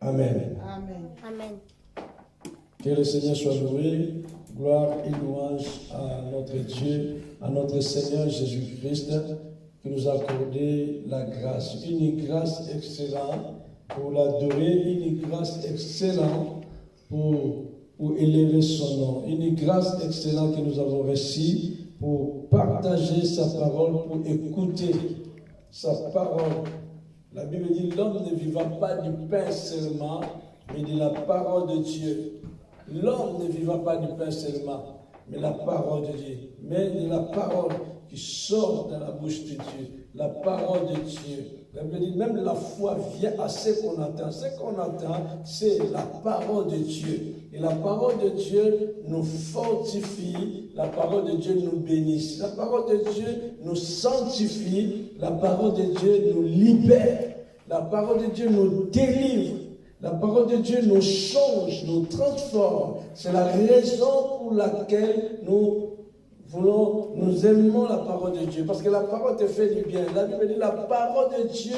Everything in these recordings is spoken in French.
Amen. Amen. Amen. Que le Seigneur soit loué. Gloire et louange à notre Dieu, à notre Seigneur Jésus-Christ, qui nous a accordé la grâce. Une grâce excellente pour l'adorer, une grâce excellente pour élever son nom. Une grâce excellente que nous avons reçue pour partager sa parole, pour écouter sa parole. La Bible dit, l'homme ne vivra pas du pain seulement, mais de la parole de Dieu. L'homme ne vivra pas du pain seulement, mais la parole de Dieu. Mais de la parole qui sort dans la bouche de Dieu. La parole de Dieu. La Bible dit, même la foi vient à ce qu'on attend. Ce qu'on attend, c'est la parole de Dieu. Et la parole de Dieu nous fortifie. La parole de Dieu nous bénit. La parole de Dieu nous sanctifie. La parole de Dieu nous libère. La parole de Dieu nous délivre. La parole de Dieu nous change, nous transforme. C'est la raison pour laquelle nous aimons la parole de Dieu. Parce que la parole te fait du bien. La Bible dit, la parole de Dieu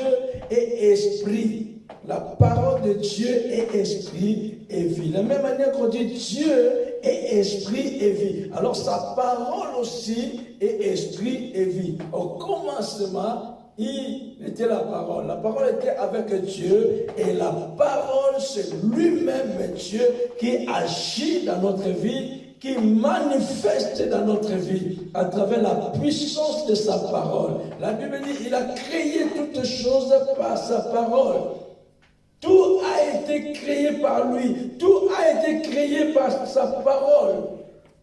est esprit. La parole de Dieu est esprit et vie. De la même manière qu'on dit Dieu est esprit et vie. Alors sa parole aussi est esprit et vie. Au commencement, il était la parole. La parole était avec Dieu et la parole, c'est lui-même Dieu qui agit dans notre vie, qui manifeste dans notre vie à travers la puissance de sa parole. La Bible dit, il a créé toutes choses par sa parole. Tout a été créé par lui. Tout a été créé par sa parole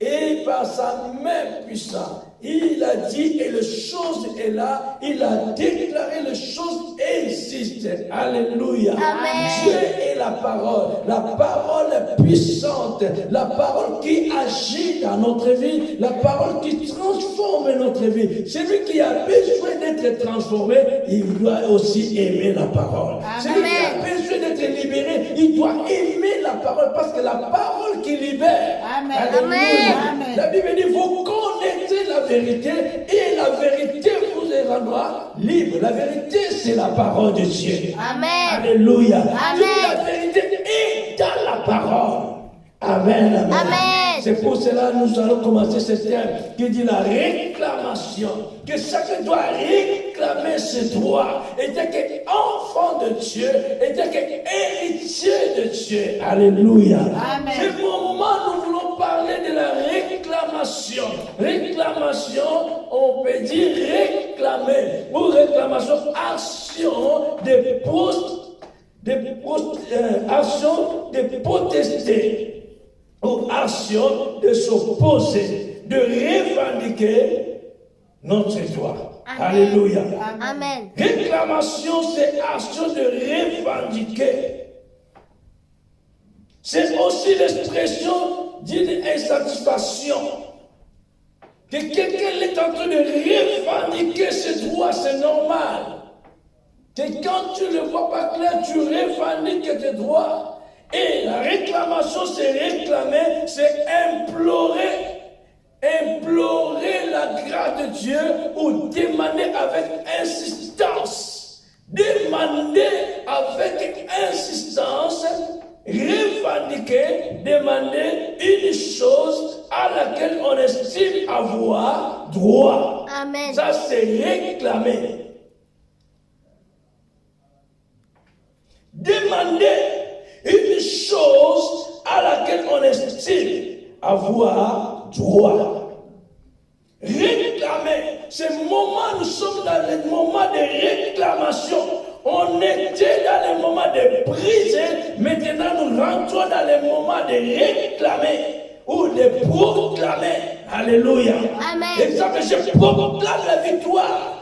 et par sa main puissante. Il a dit et les choses est là. Il a déclaré les choses existent. Alléluia. Amen. Dieu est la parole. La parole est puissante. La parole qui agit dans notre vie. La parole qui transforme notre vie. Celui qui a besoin d'être transformé, il doit aussi aimer la parole. Amen. Celui qui a besoin d'être libéré, il doit aimer la parole parce que la parole qui libère. Amen. Alléluia. Amen. La Bible dit, vous connaissez la vérité et la vérité vous rendra libre. La vérité, c'est la parole de Dieu. Amen. Alléluia. Amen. Toute la vérité est dans la parole. Amen. Amen. Amen. C'est pour cela que nous allons commencer ce thème qui dit la réclamation. Que chacun doit réclamer ses droits. Et dès qu'enfant de Dieu, et dès qu'héritier de Dieu. Alléluia. Amen. Ce moment, nous voulons parler de la réclamation. Réclamation, on peut dire réclamer. Ou réclamation, action action de protester. Ou action de s'opposer, de revendiquer notre droit. Amen. Alléluia. Amen. Réclamation, c'est action de revendiquer. C'est aussi l'expression d'une insatisfaction. Que quelqu'un est en train de revendiquer ses droits, c'est normal. Que quand tu ne vois pas clair, tu revendiques tes droits. Et la réclamation, c'est réclamer, c'est implorer la grâce de Dieu ou demander avec insistance. Demander avec insistance, revendiquer, demander une chose à laquelle on estime avoir droit. Amen. Ça, c'est réclamer. Demander une chose à laquelle on estime avoir droit. Réclamer. Ce moment, nous sommes dans le moment de réclamation. On était dans le moment de prise. Maintenant, nous rentrons dans le moment de réclamer ou de proclamer. Alléluia. Amen. Exemple, je proclame la victoire.